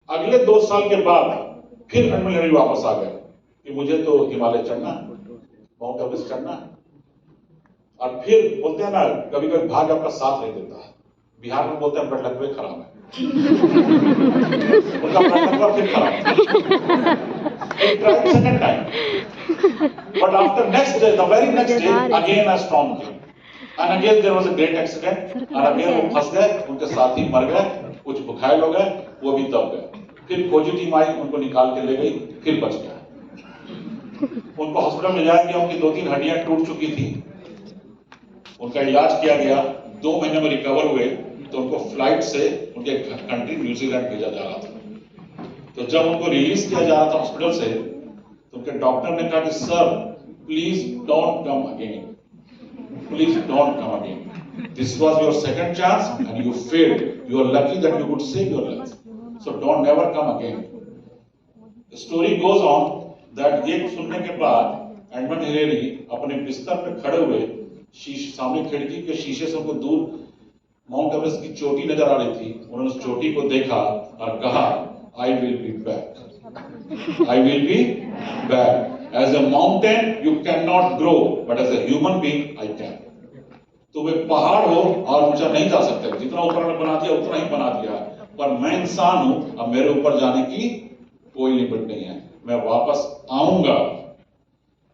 अगले 2 साल के बाद फिर एडमिट वापस आ गए कि मुझे तो हिमालय चढ़ना, माउंट एवरेस्ट चढ़ना। और फिर बोलते हैं ना, कभी कभी भाग्य आपका साथ नहीं देता है। बिहार में बोलते हैं ब्लड लकवे खराब है, उनका ब्लड लकवा फिर खराब। Second time, but after next day, the very next day again a storm came and again there was a great accident और अगेन वो फंस गए, उनके साथी मर गए, कुछ घायल हो गए, वो भी दब गए। फिर खोजी टीम आई, उनको निकाल के ले गई, फिर बच गया। उनको हॉस्पिटल में जाया गया, उनकी 2-3 हड्डियां टूट चुकी थी, उनका इलाज किया गया, 2 महीने में रिकवर हुए। तो उनको फ्लाइट से उनके कंट्री न्यूजीलैंड भेजा जा रहा था। तो जब उनको रिलीज किया जा रहा था हॉस्पिटल से, तो उनके डॉक्टर ने कहा कि sir please don't come again, please don't come again, this was your second chance and you failed, you are lucky that you could save your life, so don't never come again. Story goes on that ये सुनने के बाद Edmund Hillary अपने बिस्तर पे खड़े हुए, सामने खिड़की के शीशे से उनको दूर माउंट एवरेस्ट की चोटी नजर आ रही थी। उन्होंने उस चोटी को देखा और कहा I will be back, I will be back, as a mountain you can not grow but as a human being I can. तुम एक पहाड़ हो और ऊंचा नहीं जा सकते, जितना ऊपर ने बना दिया उतना ही बना दिया, पर मैं इंसान हूं, अब मेरे ऊपर जाने की कोई लिमिट नहीं है, मैं वापस आऊंगा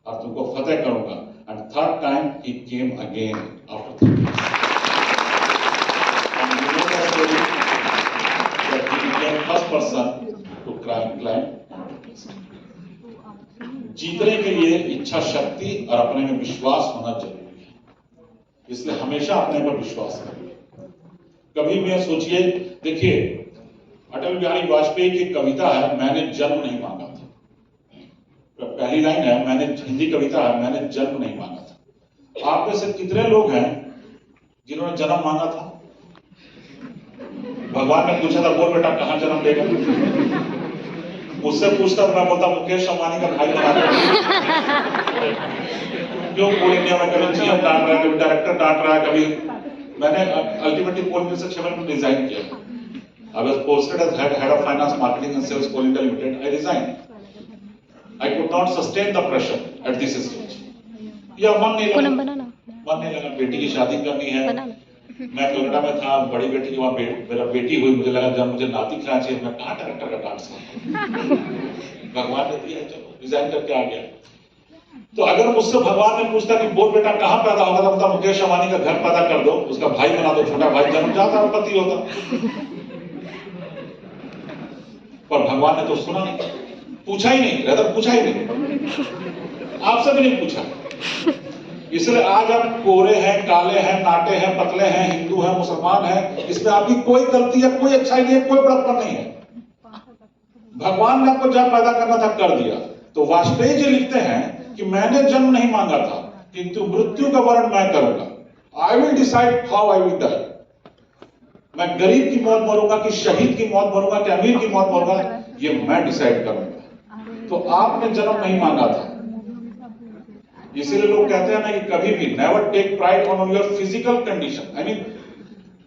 और तुमको फतेह करूंगा। And third time he came again after 3 years. And you know the story that he became first person to climb. जीतने के लिए इच्छा शक्ति और अपने में विश्वास होना जरूरी है, इसलिए हमेशा अपने पर विश्वास करिए। कभी भी सोचिए, देखिए अटल बिहारी वाजपेयी की कविता है, मैंने जन्म नहीं मांगा था। पहली लाइन है, मैंने, हिंदी कविता है, मैंने जन्म नहीं मांगा था। आप में से कितने लोग हैं जिन्होंने जन्म मांगा था? भगवान ने पूछा था, बोल बेटा कहां जन्म लेगा? मुझसे पूछता मैं बोलता मुकेश अंबानी का भाई बना क्यों कोल इंडिया में कभी जीएम डांट रहा है, कभी डायरेक्टर डांट रहा है, कभी मैंने अल्टीमेटली कोल इंडिया से 6 महीने में रिजाइन किया। I was posted as head of finance, marketing and sales, Coal India Limited. I resigned. I could not sustain the pressure at this stage. या मन नहीं लगा, बेटी की शादी करनी है। मैं कलकत्ता में था, बड़ी बेटी की वहाँ मेरा बेटी हुई, मुझे लगा जब मुझे नाती खिलाना चाहिए, मैं कहाँ डायरेक्टर का डांट सकता। भगवान ने दिया, चलो रिजाइन करके आ गया। तो अगर मुझसे भगवान ने पूछता कि बोल बेटा कहाँ पैदा होगा, तो मतलब मुकेश अंबानी का घर पैदा कर दो, उसका भाई बना दो, छोटा भाई जन्म जाता और पति होता। पर भगवान ने तो सुना नहीं, पूछा ही नहीं, रहता पूछा ही नहीं, आपसे भी नहीं पूछा। इसलिए आज आप कोरे हैं, काले हैं, नाटे हैं, पतले हैं, हिंदू हैं, मुसलमान हैं, इसमें आपकी कोई गलती है, कोई अच्छाई नहीं है, कोई बड़प्पन नहीं है। भगवान ने आपको जब पैदा करना था कर दिया। तो वाजपेयी जी लिखते हैं कि मैंने जन्म नहीं मांगा था, किंतु मृत्यु का वर्ण मैं करूंगा। I will decide how I will die. मैं गरीब की मौत मरूंगा कि शहीद की मौत मरूंगा कि अमीर की मौत मरूंगा, ये मैं डिसाइड करूंगा। तो आपने जन्म नहीं मांगा था। इसीलिए लोग कहते हैं ना कि कभी भी never take pride on your physical condition. I mean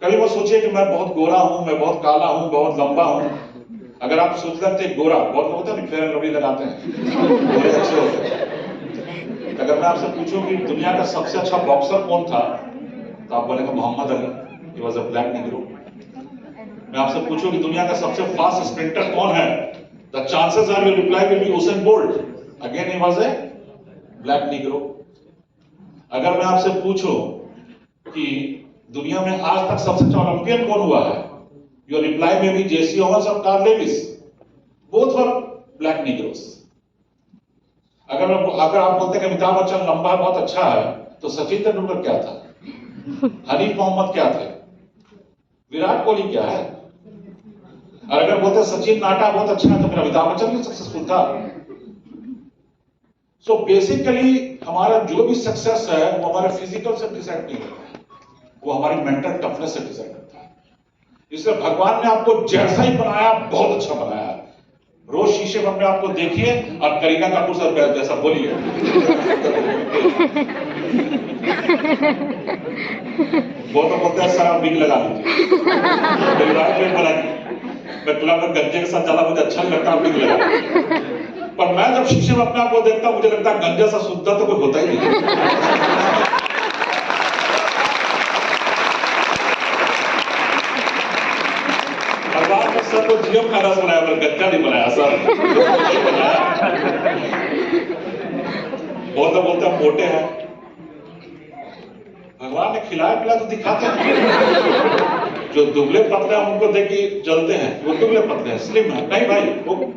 कभी वो सोचिए कि मैं बहुत गोरा हूं, मैं बहुत काला हूं, बहुत लंबा हूं। अगर आप सोच लेते गोरा, बहुत होता है फेयर एंड लवली लगाते हैं, गोरे अच्छे होते हैं। अगर मैं आपसे पूछूं कि दुनिया का सबसे अच्छा बॉक्सर कौन था, तो आप बोलेंगे Muhammad Ali, he was a black negro. मैं आपसे पूछूं कि दुनिया का सबसे फास्ट स्प्रिंटर कौन है, the chances are your reply will be Usain Bolt, again he was a black negro. अगर मैं आपसे पूछूं कि दुनिया में आज तक सबसे अच्छा ओलंपियन कौन हुआ है, योर रिप्लाई में भी जेसी ओवंस और Carl Lewis, both were black negroes. अगर आप बोलते हैं कि अमिताभ बच्चन लंबा बहुत अच्छा है, तो सचिन तेंदुलकर क्या था, हनीफ मोहम्मद क्या थे, विराट कोहली क्या है? और अगर बोलते सचिन नाटा बहुत अच्छा है, तो फिर अमिताभ बच्चन भी सक्सेसफुल था। सो बेसिकली हमारा जो भी सक्सेस है वो हमारे फिजिकल से डिसाइड नहीं होता है, वो हमारी मेंटल टफनेस से डिसाइड होता है। इसलिए भगवान ने आपको जैसा ही बनाया बहुत अच्छा बनाया है। रोज शीशे में अपने आपको देखिए और करीना कपूर सर जैसा बोलिए। वो तो बोलते हैं सर आप विग लगा लीजिए, मेरी वाइफ ने बोला मैं क्लब में गंजे के साथ चला, मुझे अच्छा नहीं लगता, ठीक लगा। पर मैं जब शीशे में अपने आप को देखता, मुझे लगता है गंजे सा सुंदर तो कोई होता ही नहीं। भगवान ने सर को जीएम का रस बनाया, पर गंजा नहीं बनाया सर। बोलते बोलते हम मोटे हैं, भगवान ने खिलाया पिलाया तो दिखाते हैं। जो दुबले पतले हैं उनको देख के जलते हैं, वो दुबले पतले हैं, स्लिम है। नहीं भाई,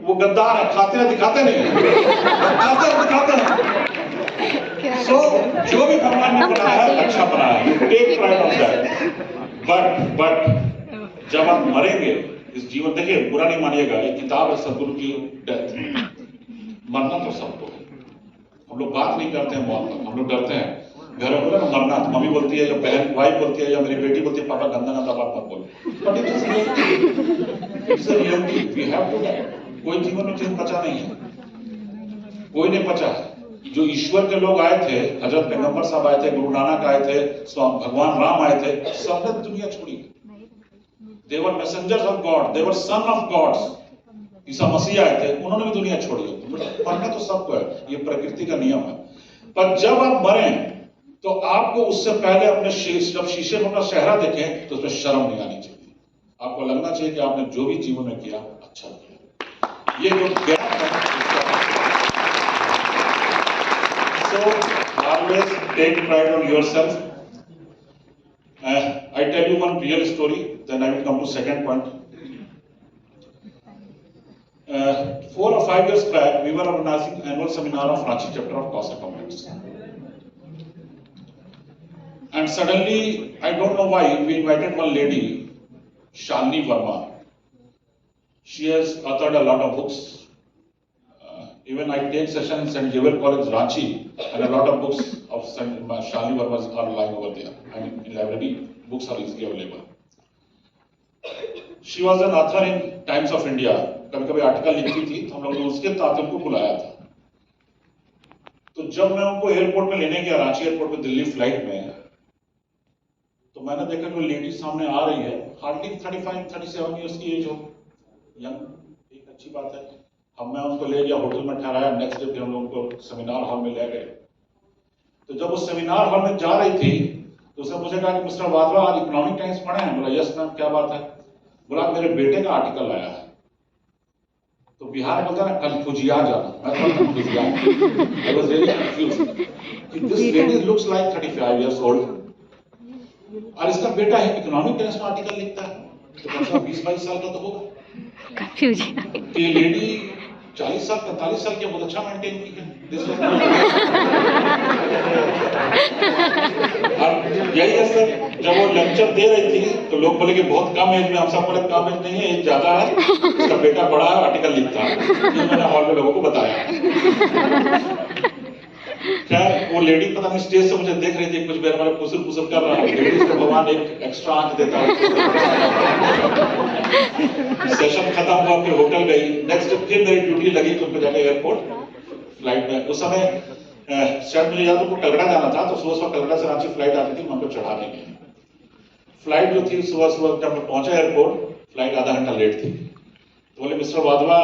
वो गद्दार है, खाते हैं दिखाते नहीं है, खाते हैं दिखाते हैं। सो जो भी भगवान ने बनाया है अच्छा बनाया है, take pride of that. But जब आप मरेंगे इस जीवन, देखिए बुरा नहीं मानिएगा, एक किताब है सदगुरु की डेथ, मरना तो सबको है। हम लोग बात नहीं करते हैं मौत पर, हम लोग डरते हैं। घर में बोला ना मरना, तो मम्मी बोलती है या बहन वाइफ बोलती है या मेरी बेटी बोलती है पापा गंदा गंदा बात मत बोलो। But it is reality, we have to die. कोई जीवन में चीज बचा नहीं है, कोई नहीं बचा है। जो ईश्वर के लोग आए थे, हजरत पैगंबर साहब आए थे, गुरु नानक आए थे, भगवान राम आए थे, सबने दुनिया छोड़ी। They were messengers of God, they were son of Gods. Isa Masih आए थे, उन्होंने भी दुनिया छोड़ी है। मरना तो सबको है, ये प्रकृति का नियम है। पर जब आप मरें तो आपको उससे पहले अपने जब शीशे में अपना चेहरा देखें तो उसमें शर्म नहीं आनी चाहिए। आपको लगना चाहिए कि आपने जो भी जीवन में किया अच्छा किया। ये जो गैप है, so always take pride on yourself. I tell you one real story, then I will come to second point. 4 or 5 years back, we were organizing annual seminar of Ranchi chapter of Causa Comrades. And suddenly, I don't know why, we invited one lady, Shalini Verma. She has authored a lot of books. Even I take session in St. Xavier College, Ranchi, and a lot of books of Shalini Verma are lying over there. I mean, in library, books are easily available. She was an author in Times of India. कभी कभी article लिखती थी, तो हम लोगों ने उसके साथ उनको बुलाया था। तो जब मैं उनको एयरपोर्ट में लेने गया, रांची एयरपोर्ट में दिल्ली फ्लाइट में, तो मैंने देखा कि लेडी सामने आ रही है, हार्डली 35-37 ईयर्स की एज हो, यंग, एक अच्छी बात है। हम मैं उनको ले गया, होटल में ठहराया, नेक्स्ट डे फिर हम लोग उनको सेमिनार हॉल में ले गए। तो जब वो सेमिनार हॉल में जा रही थी तो उसने मुझे कहा कि मिस्टर वाधवा, आज इकोनॉमिक टाइम्स पढ़े हैं? बोला यस मैम, क्या बात है? बोला मेरे बेटे का आर्टिकल आया है। तो बिहार में बोलता है ना कंफ्यूजिया जाना, मैं कंफ्यूजिया, I was really confused. This lady looks like 35 years old और इसका बेटा है इकोनॉमिक टाइम्स में आर्टिकल लिखता है, तो कम से कम 20-22 साल का तो होगा। कंफ्यूजिया ये लेडी 40 साल 45 साल की, बहुत अच्छा मेंटेन की है। अब यही है सर, जब वो लेक्चर दे रही थी तो लोग बोले कि बहुत कम एज में, हम सब बोले कम एज नहीं है, एज ज्यादा है, इसका बेटा बड़ा है, आर्टिकल लिखता है। ये मैंने हॉल में लोगों को बताया। खैर वो लेडी पता नहीं स्टेज से मुझे देख रही थी, कुछ मेरे वाले फुसुल फुसुल कर रहा है। लेडीज को भगवान एक एक्स्ट्रा आंख देता है। सेशन खत्म हुआ, फिर होटल गई, नेक्स्ट फिर मेरी ड्यूटी लगी तो उनको जाके एयरपोर्ट फ्लाइट में, उस समय शायद मुझे याद उनको कलकत्ता जाना था, तो सुबह सुबह कलकत्ता से रांची फ्लाइट आती थी, मैं उनको चढ़ाने गया। फ्लाइट जो थी सुबह सुबह जब मैं पहुंचा एयरपोर्ट, फ्लाइट आधा घंटा लेट थी। तो बोले मिस्टर वाधवा,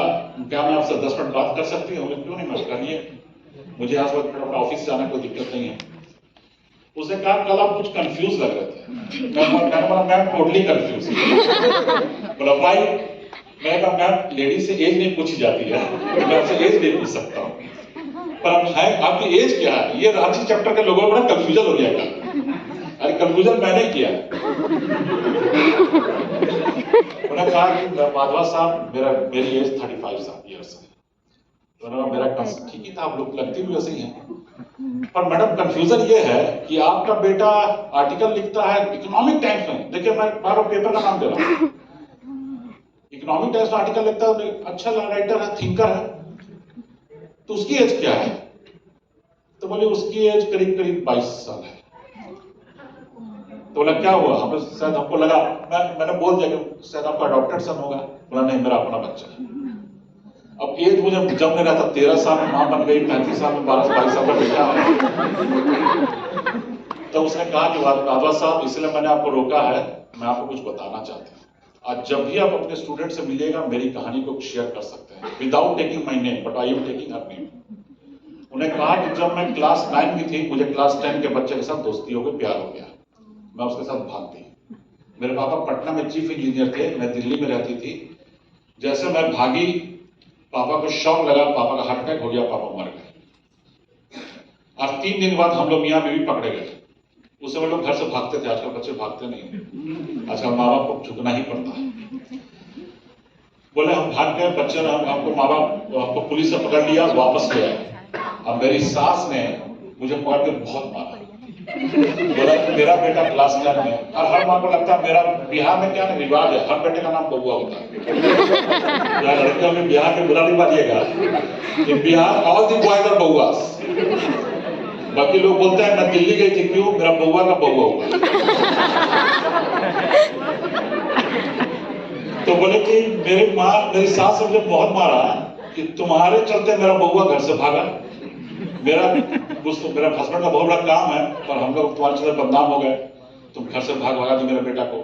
क्या मैं आपसे 10 मिनट बात कर सकती हूँ? क्यों नहीं, मैं करिए, मुझे आज वक्त अपना ऑफिस जाना, कोई दिक्कत नहीं है। उसने कहा कल आप कुछ कंफ्यूज लग रहे थे। मैंने बोला मैम टोटली कंफ्यूज। बोला भाई, मैंने कहा मैम लेडी से एज नहीं पूछी जाती है, मैं आपसे एज नहीं पूछ सकता हूँ, पर अब है आपकी एज क्या है? ये रांची चैप्टर के लोगों को बड़ा कंफ्यूजन हो गया था। अरे कंफ्यूजन मैंने किया। उन्होंने कहा कि वाधवा साहब मेरी एज 35 ईयर्स है। तो मेरा ठीक ही था, आप लोग लगती भी वैसे ही हैं। पर मैडम कंफ्यूजन ये है कि आपका बेटा आर्टिकल लिखता है इकोनॉमिक टाइम्स में, देखिए मैं बार पेपर का नाम दे रहा हूँ, इकोनॉमिक टाइम्स में आर्टिकल लिखता है, अच्छा राइटर है, थिंकर है, तो उसकी एज क्या है? तो बोले उसकी एज करीब करीब 22 साल है। तो बोला क्या हुआ? हमें शायद हमको लगा, मैंने बोल दिया कि शायद आपका अडॉप्टेड सन होगा। बोला नहीं, मेरा अपना बच्चा है। अब एज मुझे जब मेरा था 13 साल में मां बन गई, 35 साल में 22 साल का बेटा है। तो उसने कहा कि वाधवा साहब, इसलिए मैंने आपको रोका है, मैं आपको कुछ बताना चाहती हूँ। आज जब भी आप अपने स्टूडेंट से मिलिएगा मेरी कहानी को शेयर कर सकते हैं without taking my name, but I am taking her name. उन्हें कहा कि जब मैं क्लास 9 में थी मुझे क्लास 10 के बच्चे के साथ दोस्ती हो गई, प्यार हो गया, मैं उसके साथ भाग दी। मेरे पापा पटना में चीफ इंजीनियर थे, मैं दिल्ली में रहती थी। जैसे मैं भागी पापा को शॉक लगा, पापा का हार्ट अटैक हो गया, पापा मर गए। और 3 दिन बाद हम लोग मियाँ बीवी पकड़े गए। उस समय लोग घर से भागते थे, आजकल बच्चे भागते नहीं, आजकल माँ बाप को झुकना ही पड़ता है। बोले हम भाग गए, बच्चे ने हमको माँ बाप हमको पुलिस से पकड़ लिया, वापस ले आए। अब मेरी सास ने मुझे पकड़ के बहुत मारा, बोला मेरा बेटा क्लास 10 में, और हर माँ को लगता है मेरा बिहार में क्या रिवाज है, हर बेटे का नाम बउआ होता है। या लड़कियों में बिहार में बुरा नहीं मानिएगा, in Bihar all the boys are बउआस। बाकी लोग बोलते हैं मैं दिल्ली गई थी, क्यों, मेरा बउआ का बउआ हुआ। तो बोले कि मेरी सास ने मुझे बहुत मारा कि तुम्हारे चलते मेरा बउआ घर से भागा। मेरा हस्बैंड का बहुत बड़ा काम है, पर हम लोग तुम्हारे चलते बदनाम हो गए, तुम घर से भागा दी मेरे बेटा को।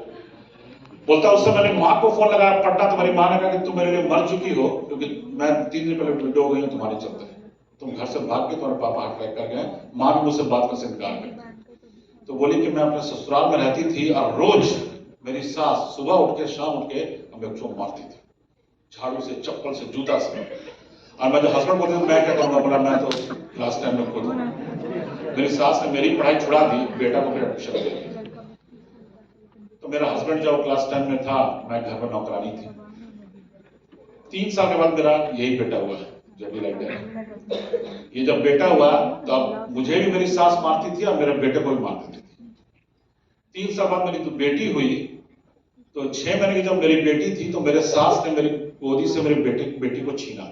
बोलता उससे मैंने माँ को फोन लगाया पटना, तुम्हारी माँ ने कहा कि तुम मेरे लिए मर चुकी हो, क्योंकि मैं 3 दिन पहले विडो हो गई हूँ तुम्हारे चलते, तुम घर से भाग के तुम्हारे पापा हार्ट अटैक कर गए। माँ भी मुझसे बात करने से इनकार कर। तो बोली कि मैं अपने ससुराल में रहती थी और रोज मेरी सास सुबह उठ के शाम उठ के हमें बच्चों को मारती थी, झाड़ू से, चप्पल से, जूता से। और मैं जो हस्बैंड बोलते थे मैं क्या करूंगा, बोला मैं तो क्लास 10 में खुद हूँ। मेरी सास ने मेरी पढ़ाई छुड़ा दी, बेटा को फिर एडमिशन दे दिया। तो मेरा हस्बैंड जब क्लास 10 में था, मैं घर में नौकरानी थी। 3 साल के बाद मेरा यही बेटा हुआ, जब ये जब बेटा हुआ तब मुझे भी मेरी सास मारती थी और मेरे बेटे को भी मार देती थी। 3 साल बाद मेरी तो बेटी हुई, तो 6 महीने की जब मेरी बेटी थी तो मेरे सास ने मेरी गोदी से मेरी बेटी को छीना।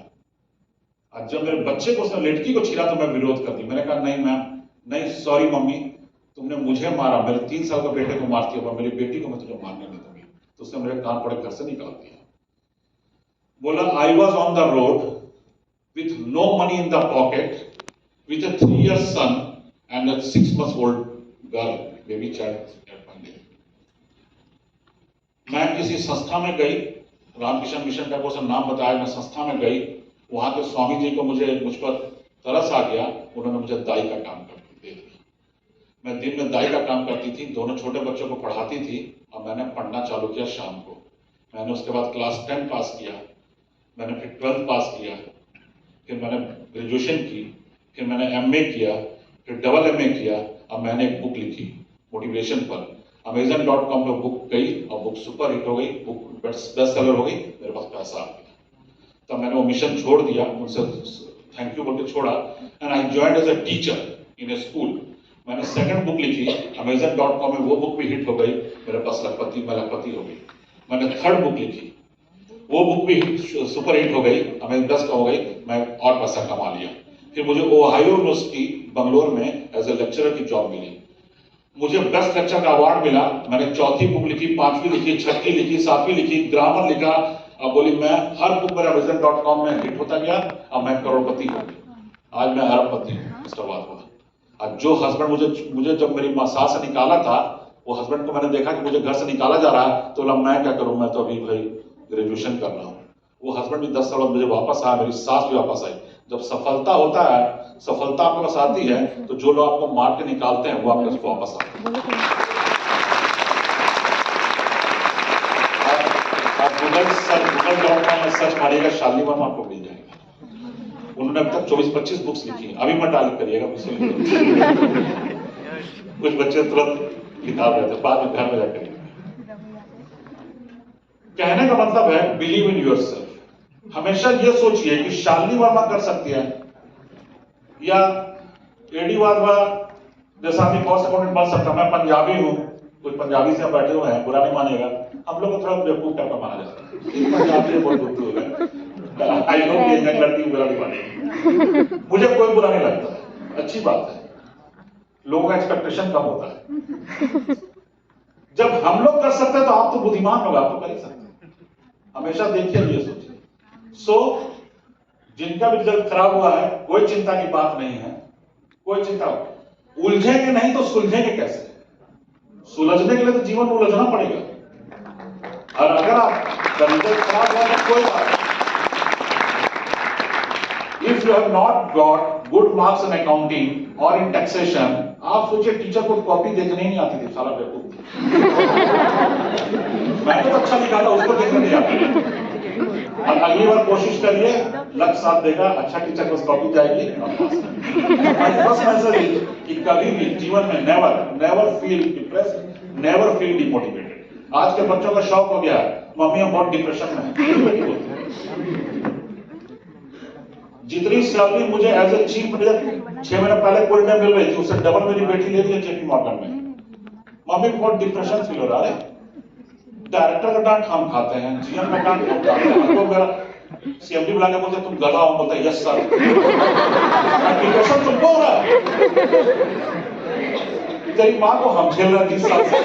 और जब मेरे बच्चे को, उसने लड़की को छीना तो मैं विरोध कर दी। मैंने कहा नहीं मैम, नहीं, सॉरी मम्मी, तुमने मुझे मारा, मेरे 3 साल का बेटे को मारती हो, मेरी बेटी को मैं तुझे मारने नहीं दूंगी। तो उसने मेरे कान पड़े घर से निकाल दिया। बोला I was on the road with no money in the pocket, with a 3-year son and a 6-month-old girl, baby child at my day. मैं किसी संस्था में गई, रामकृष्ण मिशन का कोई नाम बताया, मैं संस्था में गई, वहां के स्वामी जी को मुझ पर तरस आ गया, उन्होंने मुझे दाई का काम करके दे दिया। मैं दिन में दाई का काम करती थी, दोनों छोटे बच्चों को पढ़ाती थी, और मैंने पढ़ना चालू किया शाम को। मैंने उसके बाद क्लास 10 पास किया, मैंने फिर 12th पास किया, फिर मैंने ग्रेजुएशन की, फिर मैंने MA किया, फिर डबल MA किया। अब मैंने एक बुक लिखी मोटिवेशन पर, Amazon.com पे बुक गई और बुक सुपर हिट हो गई, बुक बेस्ट सेलर हो गई, मेरे पास पैसा आ गया। तब मैंने वो मिशन छोड़ दिया, उनसे थैंक यू बोल के छोड़ा, and I joined as a teacher in a school. मैंने सेकंड बुक लिखी, Amazon.com में वो बुक भी हिट हो गई, मेरे पास मैं लखपति हो गई। मैंने थर्ड बुक लिखी, वो बुक भी सुपर हिट हो गई, हमें 10 का हो गई, मैं और पैसा कमा लिया। फिर मुझे ओहायो यूनिवर्सिटी बंगलोर में एज ए लेक्चरर की जॉब मिली, मुझे बेस्ट लेक्चर का अवार्ड मिला। मैंने 4थी बुक लिखी, 5वीं लिखी, 6वीं लिखी, 7वीं लिखी, ग्रामर लिखा। अब बोली मैं हर बुक मेरा Amazon.com में हिट होता गया, अब मैं करोड़पति हो गया, आज मैं अरबपति हूँ। मिस्टर वाधवा, आज जो हस्बैंड मुझे जब मेरी सास से निकाला था, वो हस्बैंड को मैंने देखा कि मुझे घर से निकाला जा रहा है, तो बोला मैं क्या करूं, मैं तो अभी भाई ग्रेजुएशन कर रहा हूँ। वो हस्बैंड भी 10 साल बाद मुझे वापस आया, मेरी सास भी वापस आई। जब सफलता होता है, सफलता आपके पास आती है, तो जो लोग आपको मार के निकालते हैं वो आपके पास वापस आते हैं। आप गूगल.com में सर्च मारिएगा, शालिनी वर्मा आपको मिल जाएगा। उन्होंने अब तक 24-25 बुक्स लिखी है, अभी मत डाल करिएगा मुझसे। कुछ बच्चे तुरंत निकाल रहे थे, बाद में घर में जाकर। कहने का मतलब है बिलीव इन योरसेल्फ। हमेशा ये सोचिए कि शालिनी वर्मा कर सकती है, या एडी वाधवा जैसा आदमी कॉस्ट अकाउंटेंट बन सकता। मैं पंजाबी हूँ, कुछ पंजाबी से बैठे हुए हैं, बुरा नहीं मानिएगा, हम लोग को थोड़ा बेवकूफ टाइप का माना जाता है, पंजाबी बहुत बुद्धू है। आई नो कि यंग लड़की बुरा नहीं मानेगी, मुझे कोई बुरा नहीं लगता, अच्छी बात है, लोगों का एक्सपेक्टेशन कम होता है। जब हम लोग कर सकते हैं तो आप तो बुद्धिमान होगा, आप तो कर ही सकते हैं। हमेशा देखिए, ये सोचिए। जिनका भी रिजल्ट खराब हुआ है, कोई चिंता की बात नहीं है, कोई चिंता। उलझेंगे नहीं तो सुलझेंगे कैसे? सुलझने के लिए तो जीवन में उलझना पड़ेगा। और अगर आप रिजल्ट खराब हुआ तो कोई बात नहीं। If you have not got good marks in accounting or in taxation, आप सोचिए टीचर को कॉपी देखने ही नहीं आती थी, सारा बेवकूफ। मैंने तो अच्छा लिखा था, उसको देखने नहीं आती। और अगली बार कोशिश करिए, लक साथ देगा, अच्छा टीचर को कॉपी जाएगी। बस मैसेज है कि कभी भी जीवन में never feel depressed, never feel demotivated. आज के बच्चों का शौक हो गया, मम्मी हम बहुत डिप्रेशन में हैं। जितनी सैलरी मुझे एज ए चीफ मैनेजर 6 महीने पहले कोई में मिल रही थी, उससे डबल मेरी बेटी ले रही है जेपी मॉर्गन में। मम्मी बहुत डिप्रेशन फील हो रहा है, डायरेक्टर का डांट हम खाते हैं, जीएम का डांट हम खाते हैं। तो मेरा सीएमडी बुला के बोलते तुम गधा हो, बोलता यस सर। डिप्रेशन तुमको हो रहा है, तेरी माँ को हम झेल रहे 30 साल से।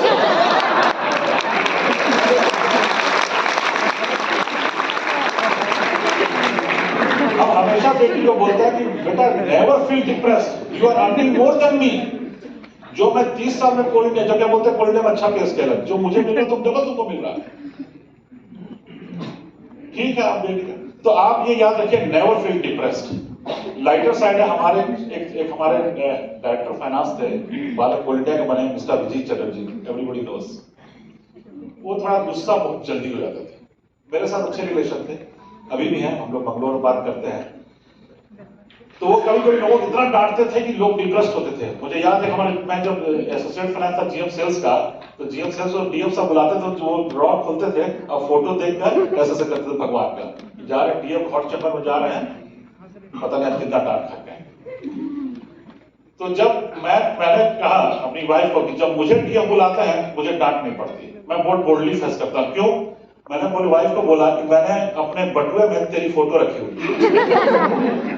हम हमेशा बेटी को बोलते हैं कि बेटा never feel depressed, you are earning more than me. जो मैं 30 साल में कोई नहीं, जो क्या बोलते हैं कोई में अच्छा पे स्केल है, जो मुझे मिल रहा है तुम डबल तुमको मिल रहा है। ठीक है आप बेटी, तो आप ये याद रखिए never feel depressed. Lighter side है हमारे एक हमारे डायरेक्टर फाइनेंस थे, बालक कोल्डिया के बने मिस्टर विजय चटर्जी, एवरीबॉडी नोस। वो थोड़ा गुस्सा बहुत जल्दी हो जाते थे, मेरे साथ अच्छे रिलेशन थे, अभी भी हैं, हम लोग बंगलोर में बात करते हैं। तो वो कभी कभी लोगों को इतना डांटते थे कि लोग डिप्रेस्ड होते थे। मुझे याद है हमारे, मैं जब एसोसिएट फाइनेंस था जीएम सेल्स का, तो जीएम सेल्स और डीएम सब बुलाते थे, तो वो ड्रॉ खोलते थे और फोटो देखकर ऐसे करते थे भगवान का, जा रहे डीएम हॉट चैम्बर में जा रहे हैं, पता नहीं कितना डांट खा गए। तो जब मैंने कहा अपनी वाइफ को कि जब मुझे डीएम बुलाते हैं मुझे डांट नहीं पड़ती, मैं बहुत बोल्डली फेस करता हूं। क्यों? मैंने अपनी वाइफ को बोला कि मैंने अपने बटुए में तेरी फोटो रखी हुई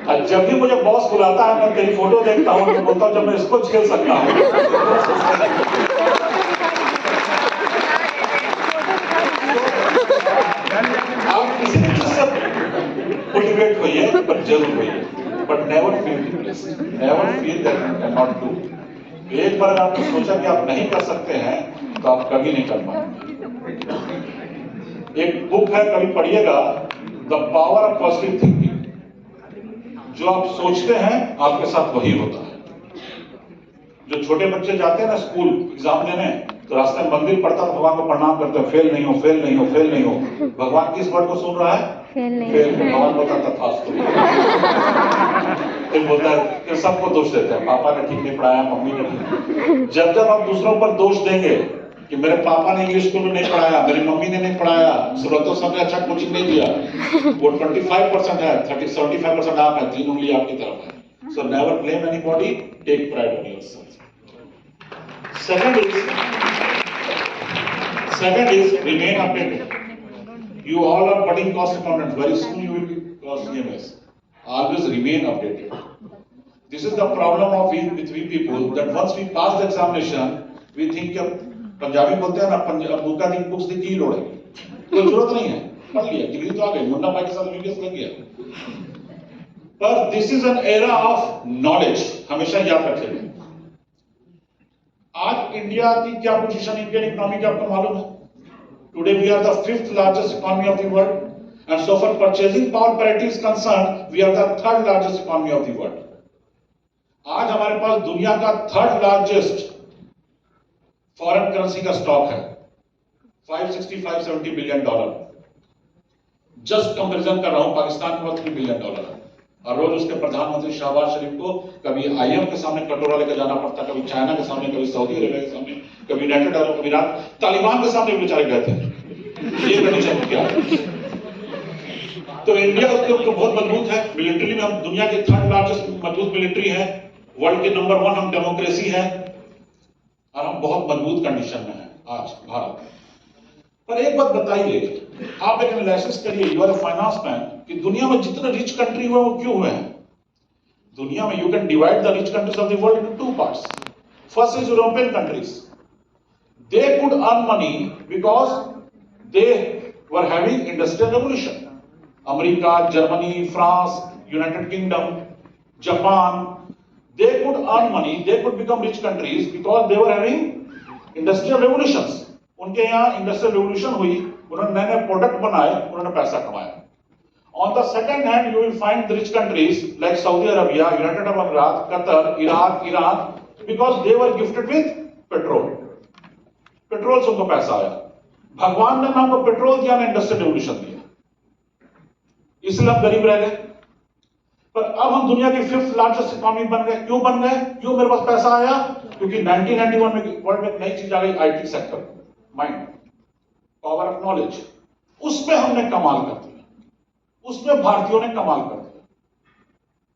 है, जब भी मुझे बॉस बुलाता है मैं तेरी फोटो देखता हूं तो बोलता हूं जब मैं इसको झेल सकता हूं। आप किसी भी चीज से मोटिवेट होइए, पर जरूर होइए, but never feel depressed, never feel that you can not do. एक बार आपने सोचा कि आप नहीं कर सकते हैं तो आप कभी नहीं कर पाएंगे। एक बुक है, कभी पढ़िएगा, the power of positive thinking. जो आप सोचते हैं आपके साथ वही होता है। जो छोटे बच्चे जाते हैं ना स्कूल एग्जाम देने, तो रास्ते में मंदिर पड़ता है, भगवान को प्रणाम करते हैं, फेल नहीं हो, फेल नहीं हो, फेल नहीं हो। भगवान किस वर्ड को सुन रहा है? फेल नहीं। भगवान बोलता तथास्तु। फिर बोलता है, फिर सबको दोष देते हैं, पापा ने ठीक नहीं पढ़ाया, मम्मी ने ठीक। जब जब आप दूसरों पर दोष देंगे कि मेरे पापा ने इंग्लिश स्कूल में नहीं पढ़ाया, मेरी मम्मी ने नहीं पढ़ाया, सुरतो सबने अच्छा कोचिंग नहीं दिया, वो 25% है, 75% आप है, 3 उंगली आपकी तरफ है। So never blame anybody, take pride in yourself. Second is remain updated. You all are budding cost accountants. Very soon you will be cost CMS. Always remain updated. This is the problem of with we people that once we pass the examination, we think कि पंजाबी बोलते हैं ना, book का books की की लोड़ है, कोई जरूरत नहीं है, पढ़ लिया, डिग्री तो आ गई, मुन्ना भाई के साथ वीडियोस लग गया। पर this is an era of knowledge, हमेशा याद रखिएगा। आज इंडिया की क्या पोजीशन इंडियन इकोनॉमी की आपको मालूम है? Today we are the 5th largest economy of the world and so for purchasing power parity is concerned we are the 3rd largest economy of the world. आज हमारे पास दुनिया का 3rd लार्जेस्ट फॉरेन करेंसी का stock है, $560-570 billion. Just comparison कर रहा हूं, पाकिस्तान के पास $3 बिलियन है, और रोज उसके प्रधानमंत्री शहबाज शरीफ को कभी IMF के सामने कटोरा लेकर जाना पड़ता, कभी चाइना के सामने, कभी सऊदी अरेबिया के सामने, कभी यूनाइटेड अरब अमीरात, तालिबान के सामने बेचारे गए थे। ये कंडीशन क्या है? तो इंडिया उसके ऊपर बहुत मजबूत है, मिलिट्री में हम दुनिया के 3rd लार्जेस्ट मजबूत मिलिट्री है, वर्ल्ड के नंबर 1 हम डेमोक्रेसी है, और हम बहुत मजबूत कंडीशन में हैं आज भारत। पर एक बात बताइए, आप एक एनालिसिस करिए, you are a finance man, कि दुनिया में जितने रिच कंट्री हुए वो क्यों हुए हैं? दुनिया में you can divide the rich countries of the world into 2 parts. First is European countries, they could earn money because they were having industrial revolution. America, Germany, France, United kingdom, Japan, they could earn money, they could become rich countries because they were having industrial revolutions. उनके यहाँ industrial revolution हुई उन्होंने नए नए product बनाए, उन्होंने पैसा कमाया। On the second hand, you will find the rich countries like Saudi Arabia, United Arab Emirates, Qatar, Iraq, Iran, because they were gifted with petrol. Petrol से उनको पैसा आया। भगवान ने ना हमको पेट्रोल दिया, ना इंडस्ट्रियल रेवोल्यूशन दिया, इसलिए हम गरीब रह गए। पर अब हम दुनिया की 5th लार्जेस्ट इकोनॉमी बन गए। क्यों बन गए? क्यों मेरे पास पैसा आया? क्योंकि 1991 में वर्ल्ड में एक नई चीज आ गई, IT sector, mind, power of knowledge. उसमें हमने कमाल कर दिया, उसमें भारतीयों ने कमाल कर दिया।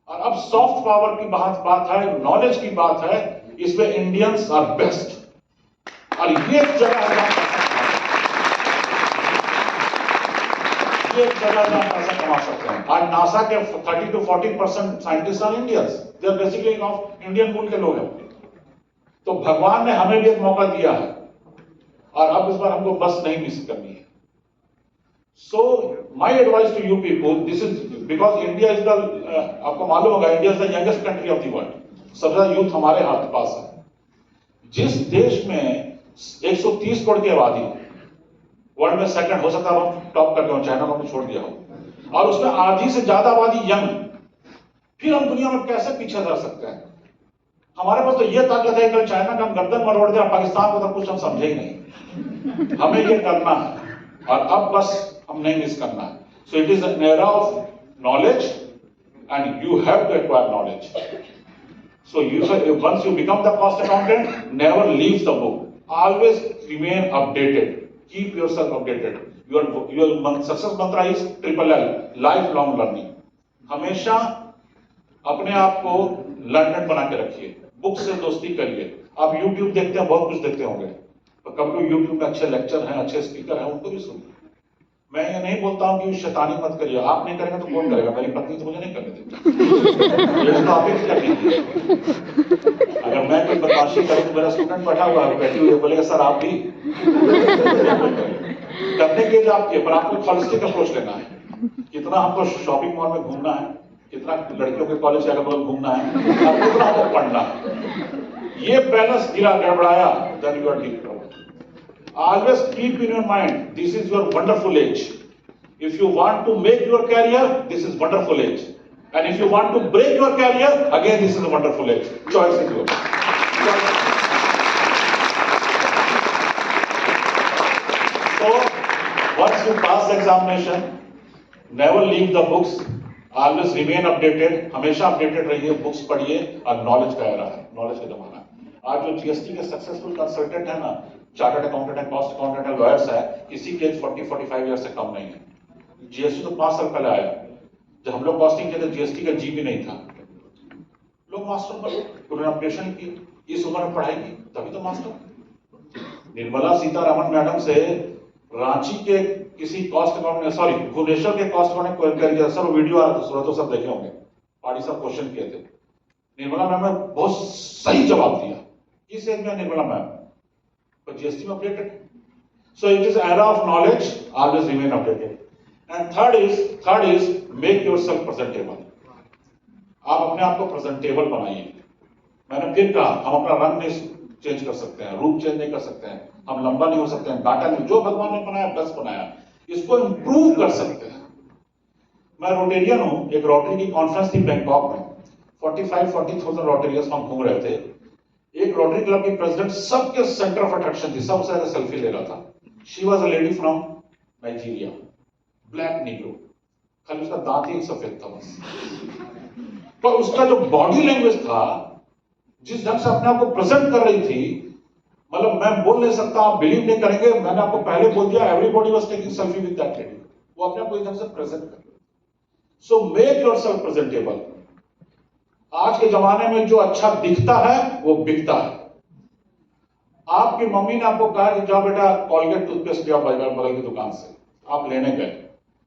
और अब सॉफ्ट पावर की बात है, नॉलेज की बात है, इसमें इंडियंस आर बेस्ट। और ये जगह जहाँ पैसा कमा सकते हैं। आज नासा के 30 to 40% scientist are Indians, they are basically of Indian मूल के लोग हैं। तो भगवान ने हमें भी एक मौका दिया है, और अब इस बार हमको बस नहीं मिस करनी है। So my advice to you people, this is because India is the आपको मालूम होगा, India is the youngest country of the world, सबसे ज्यादा यूथ हमारे हाथ पास है। जिस देश में 130 करोड़ की आबादी, वर्ल्ड में सेकंड, हो सकता है हम टॉप कर गए, चाइना को हमने छोड़ दिया हो, और उसमें आधी से ज्यादा आबादी यंग, फिर हम दुनिया में कैसे पीछे रह सकते हैं? हमारे पास तो ये ताकत है, कल चाइना का हम गर्दन मरोड़ दें, पाकिस्तान को तो कुछ हम समझे ही नहीं। हमें ये करना है, और अब बस हम नहीं मिस करना है। So it is an era of knowledge and you have to acquire knowledge. So you once you become the cost accountant, never leave the book, always remain updated, keep yourself updated. Your success mantra is LLL, life long learning. हमेशा अपने आप को learner बना के रखिए, book से दोस्ती करिए। आप यूट्यूब देखते हैं, बहुत कुछ देखते होंगे, तो कभी यूट्यूब में अच्छे लेक्चर हैं, अच्छे स्पीकर हैं, उनको भी सुनिए। मैं ये नहीं बोलता हूं कि शैतानी मत करिए, आप नहीं करेंगे तो कौन करेगा? मेरी पत्नी तो मुझे नहीं करने देती। ये टॉपिक करनी है। अगर मैं कोई बदमाशी करूं तो मेरा स्टूडेंट बैठा हुआ है, बैठी हुई है, बोलेगा सर आप भी करने के लिए आपके, पर आपको होलिस्टिक अप्रोच लेना है। कितना हमको शॉपिंग मॉल में घूमना है, कितना लड़कियों के कॉलेज के अगल बगल घूमना है, और कितना हमको पढ़ना है। ये बैलेंस गिरा गड़बड़ाया, then you are deep trouble. Always keep in your mind, this is your wonderful age. If you want to make your career, this is wonderful age. And if you want to break your career, again this is a wonderful age. Choice is yours. So, once you pass the examination, never leave the books. Always remain updated. हमेशा updated रहिए, books पढ़िए, और knowledge का era है, knowledge का जमाना है। आज जो GST के सक्सेसफुल कंसल्टेंट है ना, चार्टर्ड अकाउंटेंट है, कॉस्ट अकाउंटेंट है, लॉयर्स है, किसी के 40-45 ईयर से कम नहीं है। जीएसटी तो 5 साल पहले आया, जब हम लोग कॉस्टिंग किए थे जीएसटी का जी भी नहीं था। लोग मास्टर पर उन्होंने ऑपरेशन की, इस उम्र में पढ़ाई की, तभी तो मास्टर। निर्मला सीतारमण मैडम से रांची के किसी कॉस्ट अकाउंट, सॉरी भुवनेश्वर के कॉस्ट अकाउंट ने क्वेरी किया, सर वीडियो आ रहा था, तो सब देखे होंगे, पार्टी सब क्वेश्चन किए थे। निर्मला मैम ने बहुत सही जवाब दिया। किस एज में Nirmala ma'am? But GST updated. So it is era of knowledge, always remain updated. And third is make yourself presentable. आप अपने आप को प्रेजेंटेबल बनाइए। मैंने फिर कहा, हम अपना रंग नहीं चेंज कर सकते हैं, रूप चेंज नहीं कर सकते हैं, हम लंबा नहीं हो सकते हैं, डाटा नहीं, जो भगवान ने बनाया बेस्ट बनाया, इसको इंप्रूव कर सकते हैं। मैं रोटेरियन हूं, एक रोटरी की कॉन्फ्रेंस थी बैंकॉक में, 45-40,000 रोटेरियंस हम घूम रहे थे। एक रोटरी क्लब की प्रेसिडेंट सबके सेंटर ऑफ अट्रैक्शन थी, सबसे ज्यादा सेल्फी ले रहा था। She was a lady from Nigeria, black Negro, खाली उसका दांत ही सफेद था बस, पर उसका जो बॉडी लैंग्वेज था, जिस ढंग से अपने आप को प्रेजेंट कर रही थी, मतलब मैं बोल नहीं सकता, आप बिलीव नहीं करेंगे, मैंने आपको पहले बोल दिया, everybody was taking selfie with that lady. वो अपने आप को इस ढंग से प्रेजेंट कर रही। So make yourself presentable. आज के जमाने में जो अच्छा दिखता है वो बिकता है। आपकी मम्मी ने आपको कहा कि जाओ बेटा कॉलगेट टूथपेस्ट लिया बगल की दुकान से, आप लेने गए,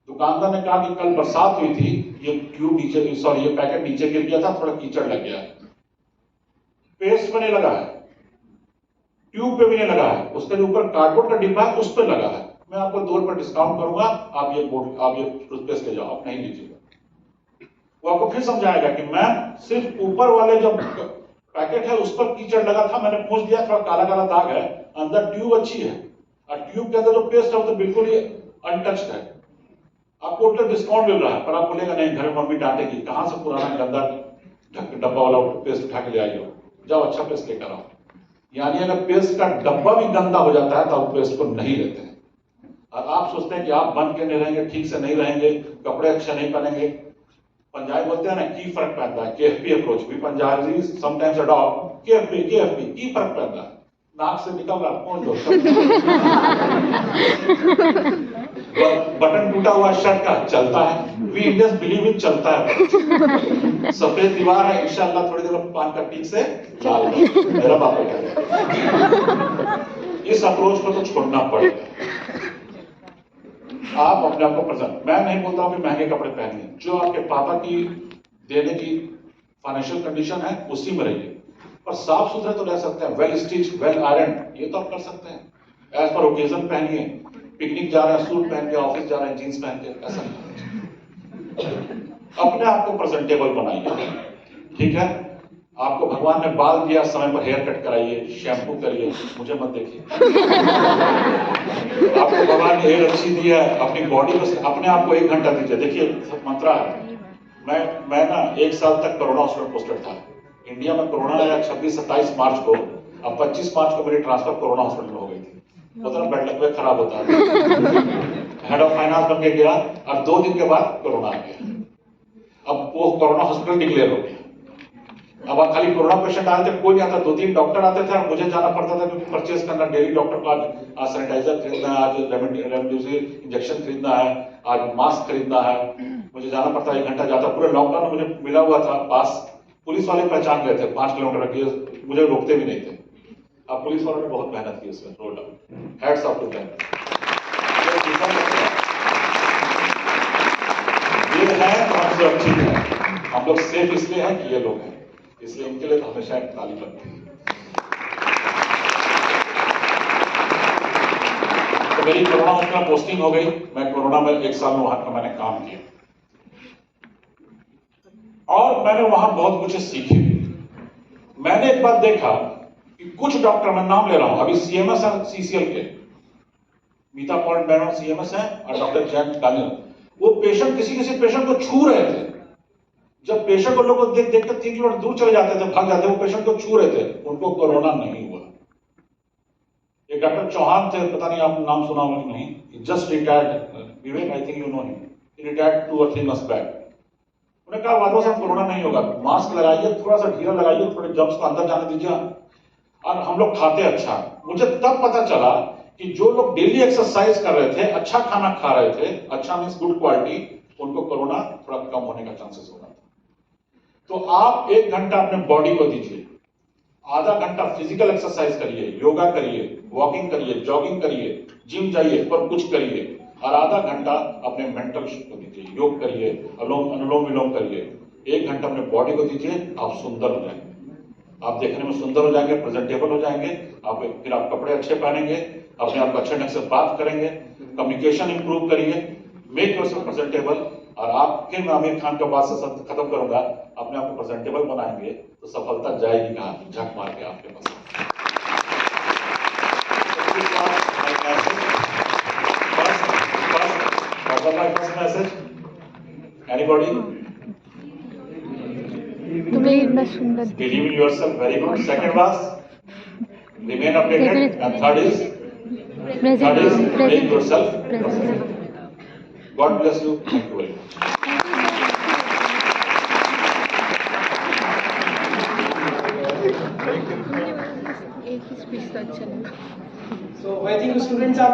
दुकानदार ने कहा कि कल बरसात हुई थी, ये ट्यूब नीचे, सॉरी ये पैकेट नीचे गिर गया था, थोड़ा कीचड़ लग गया है, पेस्ट पे नहीं लगा है, ट्यूब पे भी नहीं लगा है, उसके ऊपर कार्डबोर्ड का डिब्बा है, उस पर लगा है, मैं आपको 2 रुपए डिस्काउंट करूंगा, आप ये टूथपेस्ट ले जाओ, आप नहीं लीजिएगा। वो आपको फिर समझाएगा कि मैम सिर्फ ऊपर वाले जो पैकेट है उस पर कीचड़ लगा था, मैंने पूछ दिया, थोड़ा काला काला दाग है, अंदर ट्यूब अच्छी है, और ट्यूब के अंदर जो पेस्ट है वो तो बिल्कुल ही अनटच्ड है। आपको उल्टा डिस्काउंट मिल रहा है, पर आप बोलेगा नहीं, घर में मम्मी डांटेगी, कहां से पुराना गंदा डब्बा वाला पेस्ट उठा के ले आई हो, जाओ अच्छा पेस्ट लेकर आओ। यानी अगर पेस्ट का डब्बा भी गंदा हो जाता है तो आप पेस्ट को नहीं लेते हैं। और आप सोचते हैं कि आप बन के नहीं रहेंगे, ठीक से नहीं रहेंगे, कपड़े अच्छे नहीं पहनेंगे। पंजाबी बोलते हैं ना की फर्क पड़ता है, केएफपी अप्रोच भी पंजाबी समटाइम्स अडॉप्ट केएफपी की फर्क पड़ता है, नाक से निकल रहा कौन दो बटन टूटा हुआ शर्ट का चलता है, वी इंडियंस बिलीव इन चलता है। सफेद दीवार है, इंशाल्लाह थोड़ी देर में पान का पीक से लाल है, मेरा बाप कहता है। इस अप्रोच को तो छोड़ना पड़ेगा। आप अपने आप को प्रेजेंट, मैं नहीं बोलता हूं कि महंगे कपड़े पहनिए, जो आपके पापा की देने की फाइनेंशियल कंडीशन है उसी में रहिए, पर साफ सुथरे तो रह सकते हैं, वेल स्टिच, वेल आयरन, ये तो आप कर सकते हैं। एज पर ओकेजन पहनिए, पिकनिक जा रहे हैं सूट पहन के, ऑफिस जा रहे हैं जींस पहन के, ऐसा नहीं। अपने आप को प्रेजेंटेबल बनाइए, ठीक है। आपको भगवान ने बाल दिया, समय पर हेयर कट कराइए, शैम्पू करिए, मुझे मत देखिए। आपको भगवान ने हेयर अच्छी दी है, अपनी बॉडी को, अपने आप को 1 घंटा दीजिए। देखिए मंत्रा है, मैं ना 1 साल तक कोरोना हॉस्पिटल पोस्टेड था। इंडिया में कोरोना आया 26-27 मार्च को, अब 25 मार्च को मेरी ट्रांसफर कोरोना हॉस्पिटल में हो गई थी। पता ना बेड लग खराब होता है, हेड ऑफ फाइनेंस बन के गया और 2 दिन के बाद कोरोना आ गया। अब वो कोरोना हॉस्पिटल डिक्लेयर हो गया। अब खाली कोरोना पेशेंट आए थे, कोई नहीं आता, 2-3 डॉक्टर आते थे, मुझे जाना पड़ता था क्योंकि परचेज करना, डेली डॉक्टर को आज सैनिटाइजर खरीदना है, आज रेमडेसिविर इंजेक्शन खरीदना है, आज मास्क खरीदना है, मुझे जाना पड़ता है, 1 घंटा जाता। पूरे लॉकडाउन में मुझे मिला हुआ था पास, पुलिस वाले पहचान गए थे, 5 किलोमीटर की, मुझे रोकते भी नहीं थे। अब पुलिस वालों ने बहुत मेहनत की इसमें, no doubt, hats off to them. ये है हम सुरक्षित है, हम लोग सेफ इसलिए हैं कि ये लोग हैं, इसलिए इनके लिए तो हमेशा एक ताली बनती है। तो मेरी कोरोना हॉस्पिटल पोस्टिंग हो गई, मैं कोरोना में 1 साल में वहां का मैंने काम किया और मैंने वहां बहुत कुछ सीखी। मैंने एक बात देखा कि कुछ डॉक्टर, मैं नाम ले रहा हूं, अभी सीएमएस है सीसीएल के, मीता पॉइंट बैनर सीएमएस है और डॉक्टर जयंत कालिया, वो पेशेंट किसी पेशेंट को छू रहे थे। जब पेशेंट को लोग देख कर 3 किलोमीटर दूर चले जाते थे, भाग जाते, वो पेशेंट को छू रहे थे, उनको कोरोना नहीं हुआ। एक डॉक्टर चौहान थे, पता नहीं आप नाम सुना होगा कि नहीं, just retired, Vivek I think you know him, he retired 2 or 3 months back. उन्होंने कहा वादों से कोरोना नहीं होगा, मास्क लगाइए, थोड़ा सा ढीला लगाइए, थोड़े जर्म्स को अंदर जाने दीजिए, और हम लोग खाते अच्छा। मुझे तब पता चला कि जो लोग डेली एक्सरसाइज कर रहे थे, अच्छा खाना खा रहे थे, अच्छा मीन्स गुड क्वालिटी, उनको कोरोना थोड़ा कम होने का चांसेस होगा। तो आप 1 घंटा अपने बॉडी को दीजिए, आधा घंटा फिजिकल एक्सरसाइज करिए, योगा करिए, वॉकिंग करिए, जॉगिंग करिए, जिम जाइए, पर कुछ करिए, और आधा घंटा अपने मेंटल को दीजिए, योग करिए, अनुलोम विलोम करिए। 1 घंटा अपने बॉडी को दीजिए, आप सुंदर हो जाएंगे, आप देखने में सुंदर हो जाएंगे, प्रेजेंटेबल हो जाएंगे, फिर आप कपड़े अच्छे पहनेंगे, अपने आप को अच्छे ढंग से बात करेंगे, कम्युनिकेशन इंप्रूव करिए, मेक योरसेल्फ प्रेजेंटेबल। और आप, फिर मैं आमिर खान का बात से खत्म करूंगा, अपने आप को प्रेजेंटेबल बनाएंगे तो सफलता जाएगी कहां, झक मार के आपके पास। First message, anybody? तुम्हें इतना सुंदर, believe in yourself, very good. Second was remain updated, and third is make yourself. God bless you. Thank you very much. एक ही स्पीच तो अच्छा लगा। So I think students are